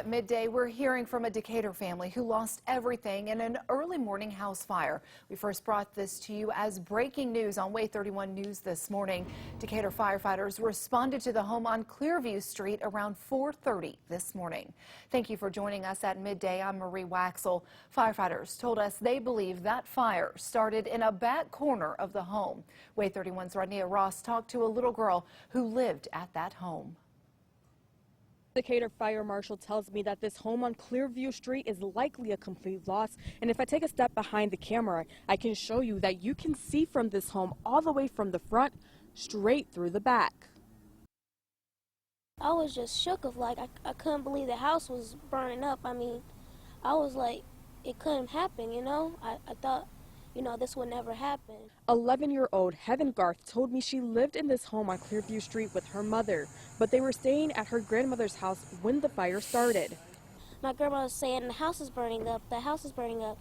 At midday, we're hearing from a Decatur family who lost everything in an early morning house fire. We first brought this to you as breaking news on WAAY 31 News this morning. Decatur firefighters responded to the home on Clearview Street around 4:30 this morning. Thank you for joining us at midday. I'm Marie Waxel. Firefighters told us they believe that fire started in a back corner of the home. WAAY 31's Rodnea Ross talked to a little girl who lived at that home. Decatur Fire Marshal tells me that this home on Clearview Street is likely a complete loss. And if I take a step behind the camera, I can show you that you can see from this home all the way from the front straight through the back. I was just shook of I couldn't believe the house was burning up. I mean, I was like, it couldn't happen, you know? I thought, this would never happen. 11-year-old Heaven Garth told me she lived in this home on Clearview Street with her mother, but they were staying at her grandmother's house when the fire started. My grandma was saying, the house is burning up, the house is burning up.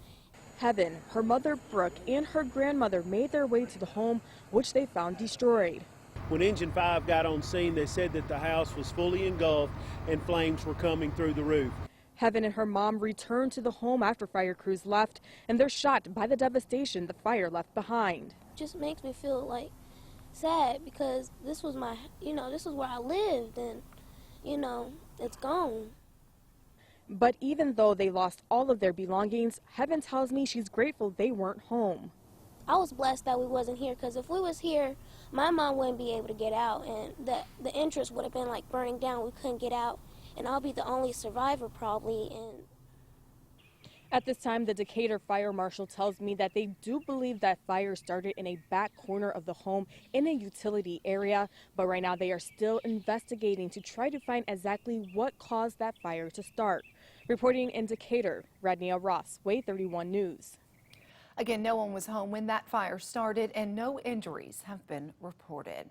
Heaven, her mother Brooke, and her grandmother made their way to the home, which they found destroyed. When Engine 5 got on scene, they said that the house was fully engulfed and flames were coming through the roof. Heaven and her mom returned to the home after fire crews left, and they're shocked by the devastation the fire left behind. It just makes me feel sad because this was this is where I lived, and it's gone. But even though they lost all of their belongings, Heaven tells me she's grateful they weren't home. I was blessed that we wasn't here, because if we was here, my mom wouldn't be able to get out, and the entrance would have been burning down. We couldn't get out, and I'll be the only survivor probably. And at this time, the Decatur Fire Marshal tells me that they do believe that fire started in a back corner of the home in a utility area, but right now they are still investigating to try to find exactly what caused that fire to start. Reporting in Decatur, Rodnea Ross, WAAY 31 News. Again, no one was home when that fire started and no injuries have been reported.